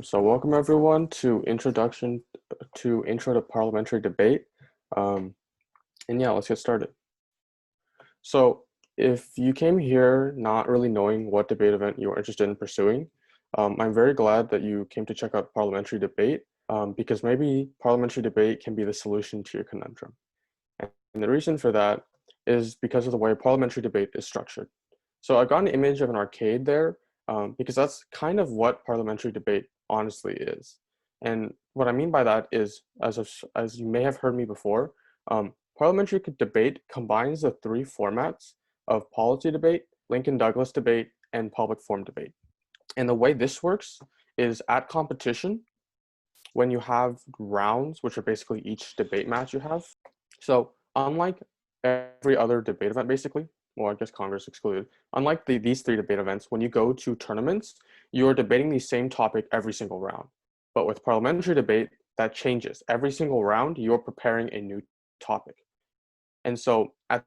So welcome everyone to Intro to Parliamentary Debate. And yeah, let's get started. So if you came here not really knowing what debate event you are interested in pursuing, I'm very glad that you came to check out Parliamentary Debate, because maybe Parliamentary Debate can be the solution to your conundrum. And the reason for that is because of the way Parliamentary Debate is structured. So I got an image of an arcade there, because that's kind of what Parliamentary Debate honestly is. And what I mean by that is, as you may have heard me before, Parliamentary debate combines the three formats of policy debate, Lincoln-Douglas debate, and public forum debate. And the way this works is at competition, when you have rounds, which are basically each debate match you have. So unlike every other debate event, basically, well, I guess Congress excluded, unlike these three debate events, when you go to tournaments, you're debating the same topic every single round. But with parliamentary debate, that changes. Every single round, you're preparing a new topic. And so at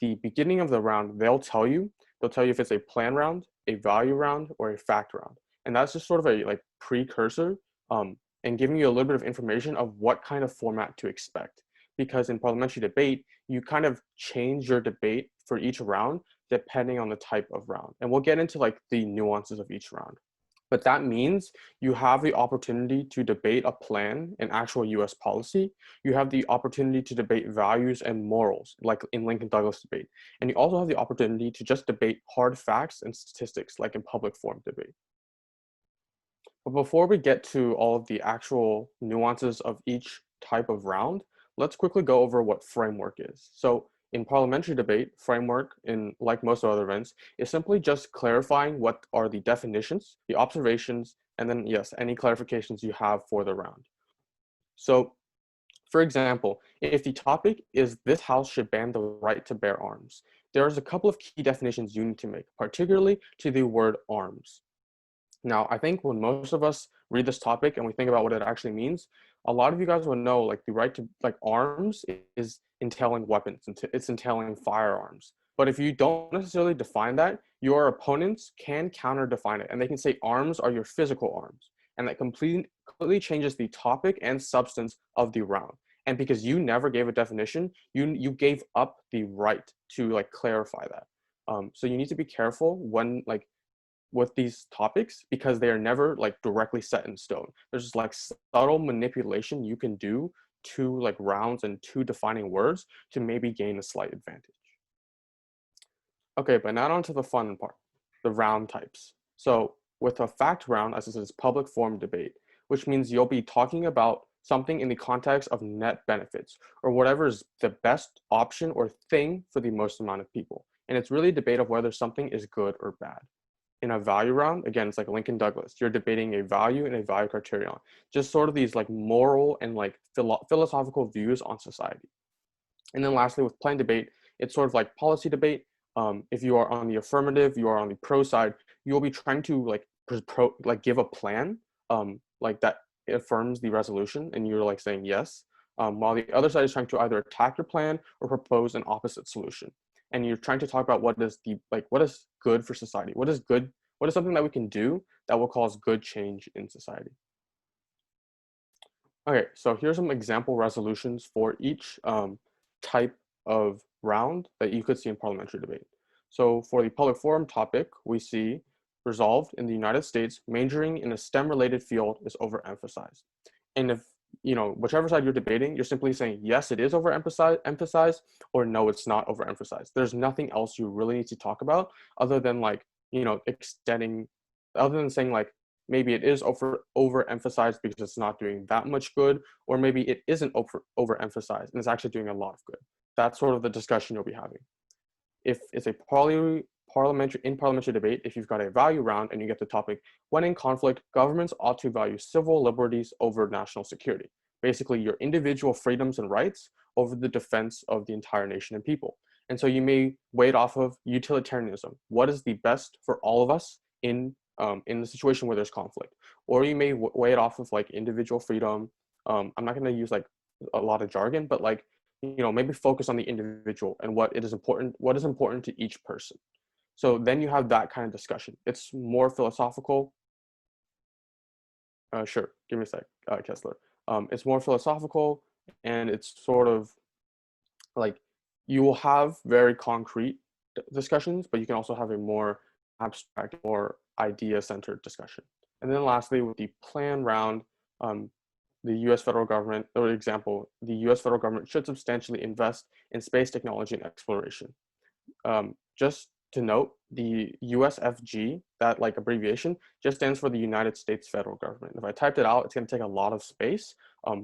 the beginning of the round, they'll tell you if it's a plan round, a value round, or a fact round. And that's just sort of a precursor, and giving you a little bit of information of what kind of format to expect. Because in parliamentary debate, you kind of change your debate for each round depending on the type of round. And we'll get into the nuances of each round. But that means you have the opportunity to debate a plan in actual US policy. You have the opportunity to debate values and morals, like in Lincoln-Douglas debate. And you also have the opportunity to just debate hard facts and statistics, like in public forum debate. But before we get to all of the actual nuances of each type of round, let's quickly go over what framework is. So in parliamentary debate, framework, like most other events, is simply just clarifying what are the definitions, the observations, and then, yes, any clarifications you have for the round. So, for example, if the topic is this house should ban the right to bear arms, there's a couple of key definitions you need to make, particularly to the word arms. Now, I think when most of us read this topic and we think about what it actually means, a lot of you guys will know the right to arms is entailing weapons, it's entailing firearms. But if you don't necessarily define that, your opponents can counter define it, and they can say arms are your physical arms, and that completely changes the topic and substance of the round. And because you never gave a definition, you gave up the right to clarify that. So you need to be careful when with these topics, because they are never directly set in stone. There's just subtle manipulation you can do to rounds and to defining words to maybe gain a slight advantage. Okay, but now on to the fun part, the round types. So with a fact round, as this is public forum debate, which means you'll be talking about something in the context of net benefits, or whatever is the best option or thing for the most amount of people. And it's really a debate of whether something is good or bad. In a value round, again, it's like Lincoln Douglas. You're debating a value and a value criterion, just sort of these moral and philosophical views on society. And then lastly, with plan debate, it's sort of like policy debate. If you are on the affirmative, you are on the pro side, you'll be trying to give a plan that affirms the resolution, and you're saying yes, while the other side is trying to either attack your plan or propose an opposite solution. And you're trying to talk about what is good for society, what is something that we can do that will cause good change in society. Okay, so here's some example resolutions for each type of round that you could see in parliamentary debate. So for the public forum topic, we see resolved in the United States, majoring in a STEM-related field is overemphasized. And if whichever side you're debating, you're simply saying yes, it is overemphasized, or no, it's not overemphasized. There's nothing else you really need to talk about other than extending, other than saying maybe it is overemphasized because it's not doing that much good, or maybe it isn't overemphasized and it's actually doing a lot of good. That's sort of the discussion you'll be having. If it's a parliamentary debate, if you've got a value round and you get the topic, when in conflict, governments ought to value civil liberties over national security. Basically, your individual freedoms and rights over the defense of the entire nation and people. And so you may weigh it off of utilitarianism. What is the best for all of us in the situation where there's conflict? Or you may weigh it off of individual freedom. I'm not going to use a lot of jargon, but maybe focus on the individual and what is important to each person. So then you have that kind of discussion. It's more philosophical. Sure. Give me a sec, Kessler. It's more philosophical, and it's sort of like you will have very concrete discussions, but you can also have a more abstract or idea-centered discussion. And then lastly, with the plan round, um, the US federal government, or example, the US federal government should substantially invest in space technology and exploration. Just to note, the USFG, that like abbreviation, just stands for the United States federal government. If I typed it out, it's going to take a lot of space.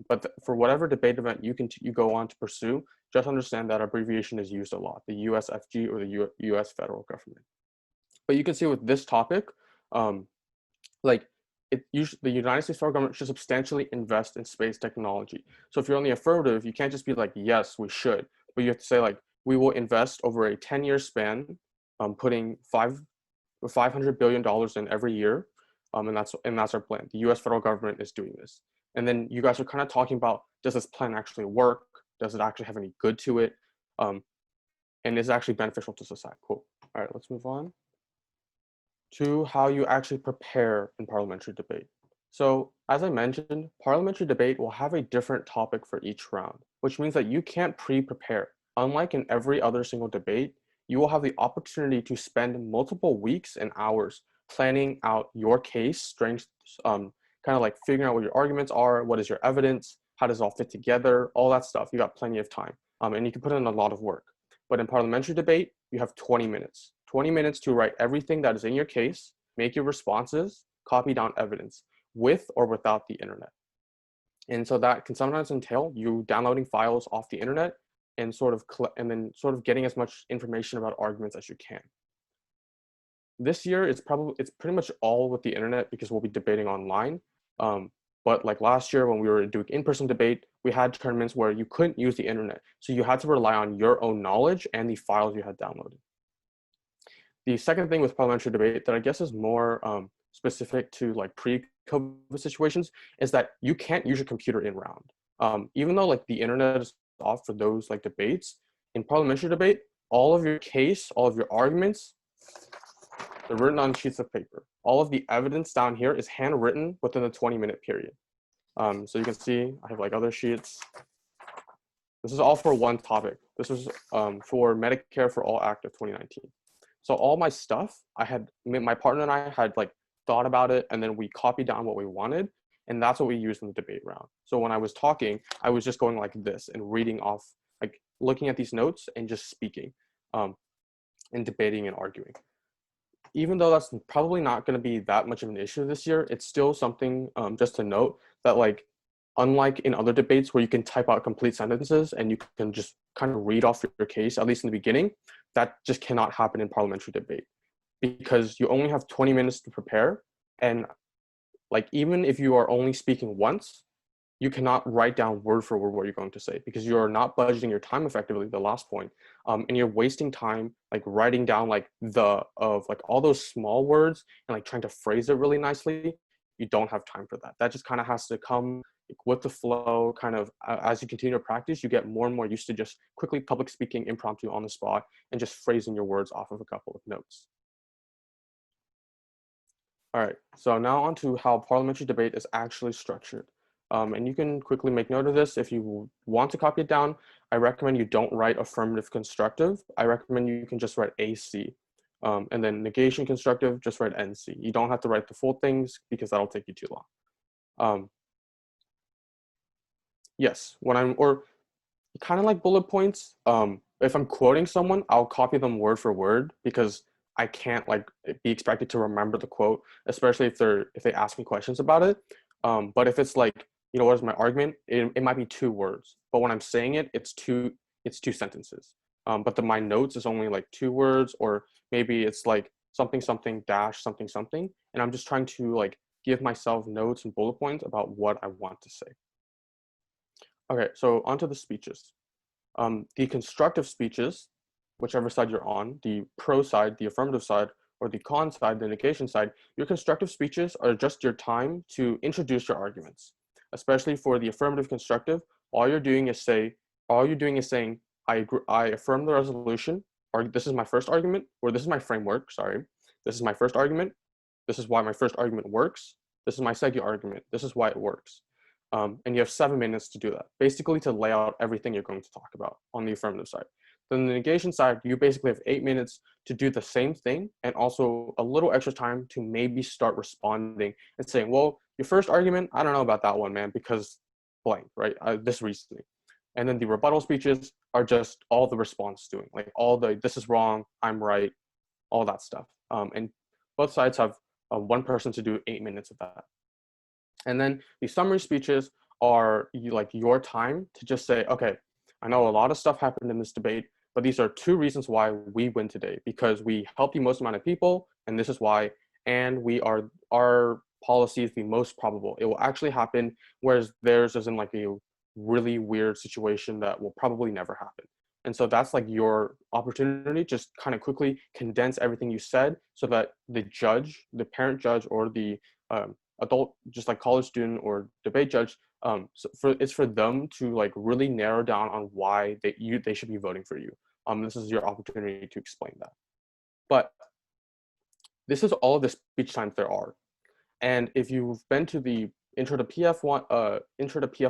But for whatever debate event you go on to pursue, just understand that abbreviation is used a lot, the USFG or the US federal government. But you can see with this topic, like the United States federal government should substantially invest in space technology. So if you're on the affirmative, you can't just be like, yes, we should, but you have to say like, we will invest over a 10-year span, putting $500 billion in every year, and that's our plan. The U.S. federal government is doing this, and then you guys are kind of talking about, does this plan actually work? Does it actually have any good to it? And is it actually beneficial to society? Cool. All right, let's move on to how you actually prepare in parliamentary debate. So as I mentioned, parliamentary debate will have a different topic for each round, which means that you can't pre-prepare. Unlike in every other single debate, you will have the opportunity to spend multiple weeks and hours planning out your case, strengths, kind of like figuring out what your arguments are, what is your evidence, how does it all fit together, all that stuff. You got plenty of time, and you can put in a lot of work. But in parliamentary debate, you have 20 minutes. 20 minutes to write everything that is in your case, make your responses, copy down evidence, with or without the internet. And so that can sometimes entail you downloading files off the internet and then getting as much information about arguments as you can. This year, it's pretty much all with the internet because we'll be debating online. But like last year when we were doing in-person debate, we had tournaments where you couldn't use the internet. So you had to rely on your own knowledge and the files you had downloaded. The second thing with parliamentary debate that I guess is more specific to like pre-COVID situations is that you can't use your computer in round. Even though like the internet is off for those like debates, in parliamentary debate, all of your case, all of your arguments, they're written on sheets of paper. All of the evidence down here is handwritten within the 20-minute period. So you can see I have like other sheets. This is all for one topic. This is for Medicare for All Act of 2019. So all my stuff, my partner and I had like thought about it, and then we copied down what we wanted, and that's what we used in the debate round. So when I was talking, I was just going like this and reading off, like looking at these notes and just speaking, and debating and arguing. Even though that's probably not going to be that much of an issue this year, it's still something just to note that like, unlike in other debates where you can type out complete sentences and you can just kind of read off your case, at least in the beginning, that just cannot happen in parliamentary debate because you only have 20 minutes to prepare. And like, even if you are only speaking once, you cannot write down word for word what you're going to say because you're not budgeting your time effectively, the last point. And you're wasting time like writing down like all those small words and like trying to phrase it really nicely. You don't have time for that. That just kind of has to come with the flow, kind of as you continue to practice, you get more and more used to just quickly public speaking impromptu on the spot and just phrasing your words off of a couple of notes. All right, so now on to how parliamentary debate is actually structured. And you can quickly make note of this. If you want to copy it down, I recommend you don't write affirmative constructive. I recommend you can just write AC. And then negation constructive, just write NC. You don't have to write the full things because that'll take you too long. Yes, or kind of like bullet points. If I'm quoting someone, I'll copy them word for word because I can't like be expected to remember the quote, especially if they ask me questions about it. But if it's like, what is my argument? It might be 2 words, but when I'm saying it, it's two sentences. But my notes is only like 2 words, or maybe it's like something dash something, and I'm just trying to like give myself notes and bullet points about what I want to say. Okay, so onto the speeches. The constructive speeches, whichever side you're on, the pro side, the affirmative side, or the con side, the negation side, your constructive speeches are just your time to introduce your arguments. Especially for the affirmative constructive, all you're doing is saying, I affirm the resolution, or this is my first argument, or this is my framework, sorry. This is my first argument. This is why my first argument works. This is my second argument. This is why it works. And you have 7 minutes to do that, basically to lay out everything you're going to talk about on the affirmative side. Then the negation side, you basically have 8 minutes to do the same thing and also a little extra time to maybe start responding and saying, well, your first argument, I don't know about that one, man, because blank, right? This reasoning. And then the rebuttal speeches are just all the response doing, like all the, this is wrong, I'm right, all that stuff. And both sides have one person to do 8 minutes of that. And then the summary speeches are like your time to just say, okay, I know a lot of stuff happened in this debate, but these are 2 reasons why we win today, because we help the most amount of people, and this is why, and our policy is the most probable. It will actually happen, whereas theirs is in like a really weird situation that will probably never happen. And so that's like your opportunity, just kind of quickly condense everything you said so that the judge, the parent judge, or the adult, just like college student or debate judge, it's for them to like really narrow down on why they should be voting for you. This is your opportunity to explain that. But this is all of the speech times there are. And if you've been to the Intro to PF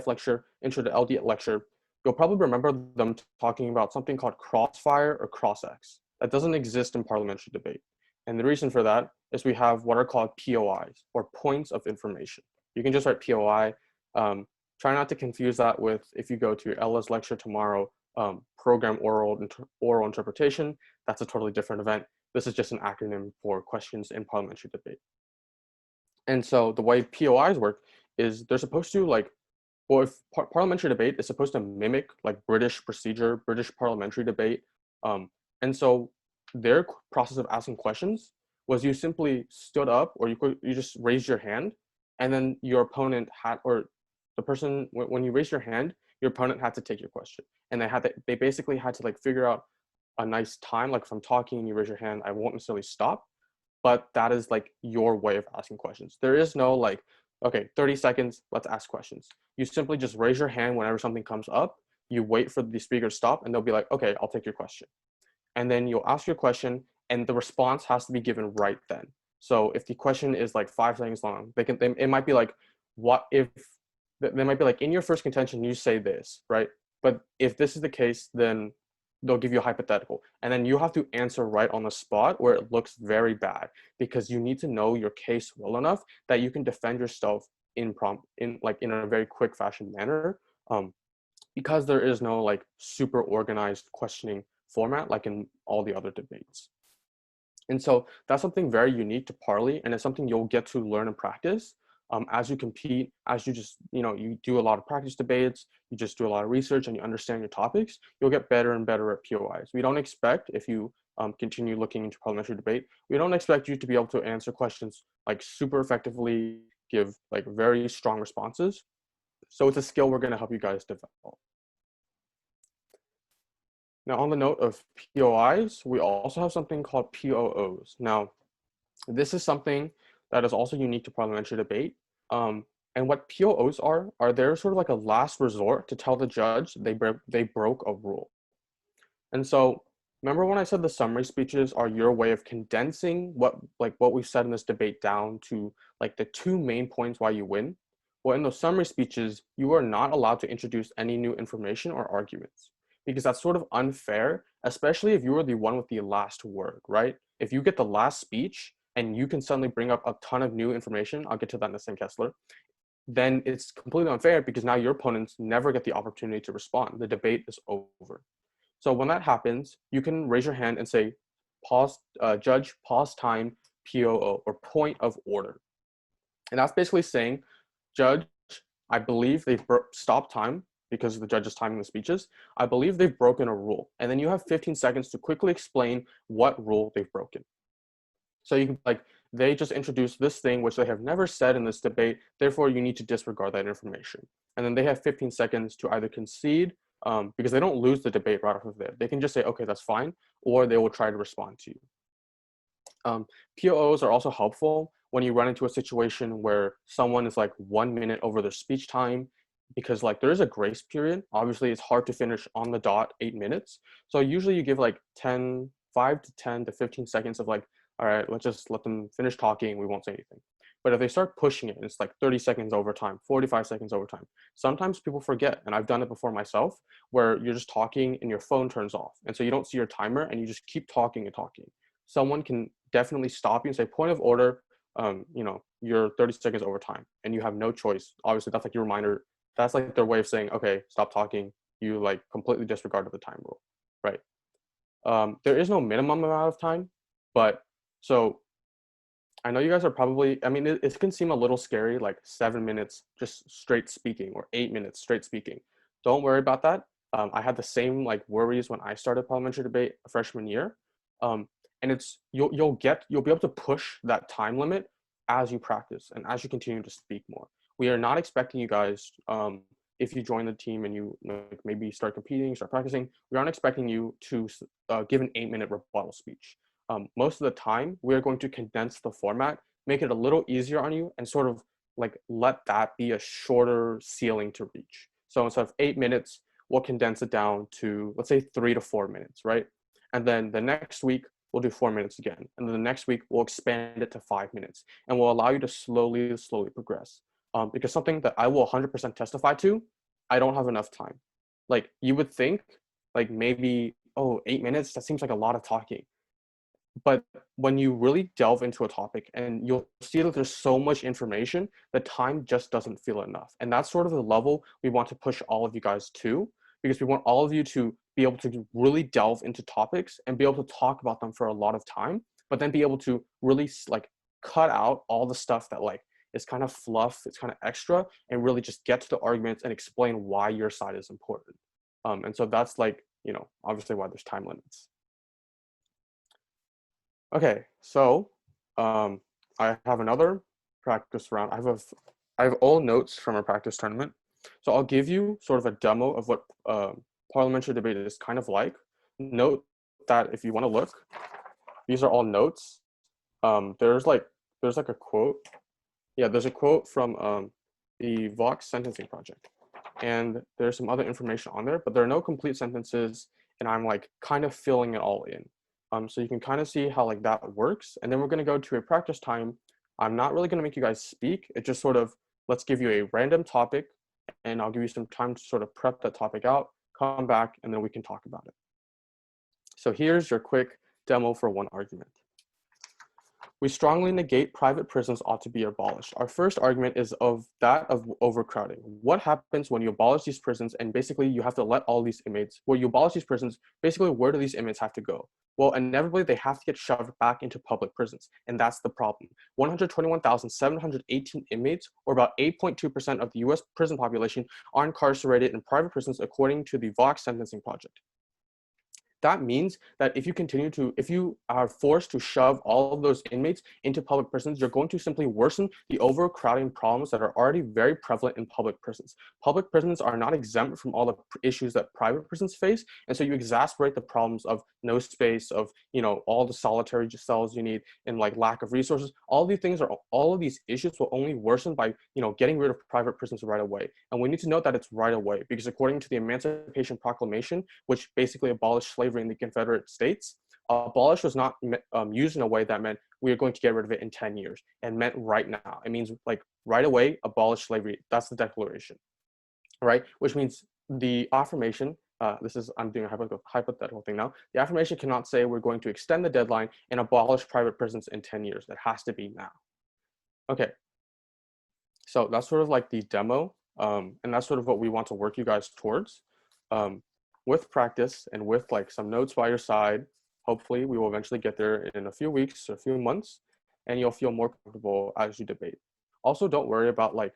lecture, Intro to LD lecture, you'll probably remember them talking about something called crossfire or cross-X. That doesn't exist in parliamentary debate. And the reason for that is we have what are called POIs, or points of information. You can just write POI. Try not to confuse that with, if you go to your LS lecture tomorrow, program oral interpretation. That's a totally different event. This is just an acronym for questions in parliamentary debate. And so the way POIs work is they're supposed to like, well, if parliamentary debate is supposed to mimic like British procedure, British parliamentary debate. And so their process of asking questions was you simply stood up, or you just raised your hand, and then your opponent had, or the person, when you raised your hand, your opponent had to take your question. And they basically had to like figure out a nice time. Like if I'm talking and you raise your hand, I won't necessarily stop, but that is like your way of asking questions. There is no like, okay, 30 seconds, let's ask questions. You simply just raise your hand whenever something comes up, you wait for the speaker to stop, and they'll be like, okay, I'll take your question. And then you'll ask your question, and the response has to be given right then. So if the question is like 5 seconds long, it might be like, what if, they might be like, in your first contention, you say this, right? But if this is the case, then they'll give you a hypothetical, and then you have to answer right on the spot, where it looks very bad, because you need to know your case well enough that you can defend yourself in a very quick fashion manner, because there is no like super organized questioning format like in all the other debates. And so that's something very unique to Parley, and it's something you'll get to learn and practice as you compete, as you just, you do a lot of practice debates, you just do a lot of research, and you understand your topics, you'll get better and better at POIs. We don't expect, if you continue looking into parliamentary debate, we don't expect you to be able to answer questions like super effectively, give like very strong responses. So it's a skill we're going to help you guys develop. Now, on the note of POIs, we also have something called POOs. Now, this is something that is also unique to parliamentary debate. And what POOs are they're sort of like a last resort to tell the judge they broke a rule. And so, remember when I said the summary speeches are your way of condensing what we've said in this debate down to like the 2 main points why you win? Well, in those summary speeches, you are not allowed to introduce any new information or arguments, because that's sort of unfair, especially if you were the one with the last word, right? If you get the last speech and you can suddenly bring up a ton of new information, I'll get to that in a second, Kessler, then it's completely unfair, because now your opponents never get the opportunity to respond. The debate is over. So when that happens, you can raise your hand and say, pause, judge, pause time, POO, or point of order. And that's basically saying, judge, I believe they've stopped time, because the judge is timing the speeches. I believe they've broken a rule. And then you have 15 seconds to quickly explain what rule they've broken. So you can like, they just introduced this thing which they have never said in this debate, therefore you need to disregard that information. And then they have 15 seconds to either concede, because they don't lose the debate right off of there. They can just say, okay, that's fine, or they will try to respond to you. POOs are also helpful when you run into a situation where someone is like 1 minute over their speech time, because like there is a grace period. Obviously, it's hard to finish on the dot 8 minutes. So usually you give like 5 to 10 to 15 seconds of like, all right, let's just let them finish talking. We won't say anything. But if they start pushing it, it's like 30 seconds overtime, 45 seconds overtime. Sometimes people forget, and I've done it before myself, where you're just talking and your phone turns off. And so you don't see your timer and you just keep talking and talking. Someone can definitely stop you and say, point of order, you're 30 seconds overtime and you have no choice. Obviously, that's like your reminder. That's like their way of saying, okay, stop talking. You like completely disregarded the time rule, right? There is no minimum amount of time, but so I know you guys are probably, I mean, it can seem a little scary, like 7 minutes just straight speaking or 8 minutes straight speaking. Don't worry about that. I had the same like worries when I started parliamentary debate freshman year. Um, and you'll be able to push that time limit as you practice and as you continue to speak more. We are not expecting you guys, if you join the team and you like, maybe start competing, start practicing, we aren't expecting you to give an 8-minute rebuttal speech. Most of the time, we're going to condense the format, make it a little easier on you, and sort of like let that be a shorter ceiling to reach. So instead of 8 minutes, we'll condense it down to, let's say, 3 to 4 minutes, right? And then the next week, we'll do 4 minutes again. And then the next week, we'll expand it to 5 minutes. And we'll allow you to slowly progress. Because something that I will 100% testify to, I don't have enough time. Like you would think, like maybe, oh, 8 minutes, that seems like a lot of talking. But when you really delve into a topic and you'll see that there's so much information, the time just doesn't feel enough. And that's sort of the level we want to push all of you guys to, because we want all of you to be able to really delve into topics and be able to talk about them for a lot of time, but then be able to really like cut out all the stuff that like is kind of fluff, it's kind of extra, and really just get to the arguments and explain why your side is important. And so that's like, obviously why there's time limits. Okay, so I have another practice round. I have all notes from a practice tournament. So I'll give you sort of a demo of what parliamentary debate is kind of like. Note that if you want to look, these are all notes. There's like a quote. Yeah, there's a quote from the Vox Sentencing Project, and there's some other information on there, but there are no complete sentences, and I'm like kind of filling it all in. So you can kind of see how like that works. And then we're going to go to a practice time. I'm not really going to make you guys speak. It's just sort of, let's give you a random topic and I'll give you some time to sort of prep that topic out, come back, and then we can talk about it. So here's your quick demo for one argument. We strongly negate private prisons ought to be abolished. Our first argument is of overcrowding. What happens when you abolish these prisons and basically you have to let all these inmates, where you abolish these prisons, basically where do these inmates have to go? Well, inevitably they have to get shoved back into public prisons, and that's the problem. 121,718 inmates, or about 8.2% of the US prison population, are incarcerated in private prisons according to the Vox Sentencing Project. That means that if you are forced to shove all of those inmates into public prisons, you're going to simply worsen the overcrowding problems that are already very prevalent in public prisons. Public prisons are not exempt from all the issues that private prisons face, and so you exacerbate the problems of no space, of all the solitary cells you need, and like lack of resources. All of these issues will only worsen by getting rid of private prisons right away. And we need to note that it's right away, because according to the Emancipation Proclamation, which basically abolished slavery in the Confederate States, abolish was not used in a way that meant we are going to get rid of it in 10 years, and meant right now. It means like right away, abolish slavery. That's the declaration, right? Which means the affirmation, I'm doing a hypothetical thing now. The affirmation cannot say we're going to extend the deadline and abolish private prisons in 10 years. It has to be now. Okay, so that's sort of like the demo, and that's sort of what we want to work you guys towards. With practice and with like some notes by your side, hopefully we will eventually get there in a few weeks or a few months, and you'll feel more comfortable as you debate. Also, don't worry about like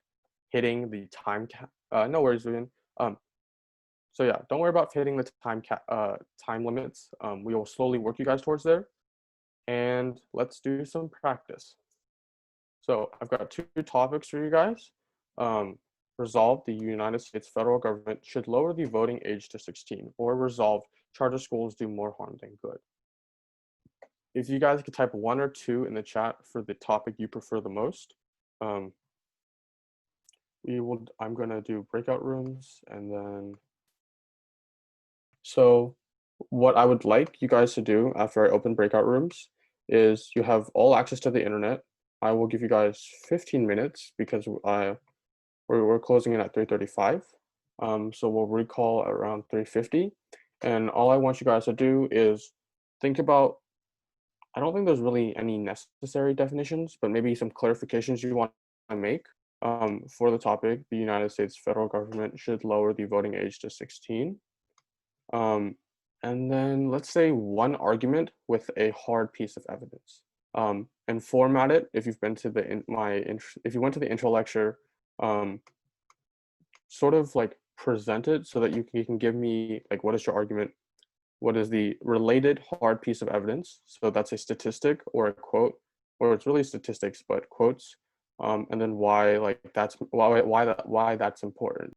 hitting the time cap. No worries, Vivian. So yeah, don't worry about hitting the time limits. We will slowly work you guys towards there, and let's do some practice. So I've got two topics for you guys. Resolve the United States federal government should lower the voting age to 16, or resolve charter schools do more harm than good. If you guys could type 1 or 2 in the chat for the topic you prefer the most, I'm gonna do breakout rooms, and then, so what I would like you guys to do after I open breakout rooms is you have all access to the internet. I will give you guys 15 minutes because we're closing in at 3:35. So we'll recall around 3:50. And all I want you guys to do is think about, I don't think there's really any necessary definitions, but maybe some clarifications you want to make. For the topic, the United States federal government should lower the voting age to 16. Um, and then let's say one argument with a hard piece of evidence. And format it if you've been to the if you went to the intro lecture, um, sort of like present it so that you can give me like what is your argument, what is the related hard piece of evidence. So that's a statistic or a quote, or it's really statistics but quotes, and then why like that's why that's important.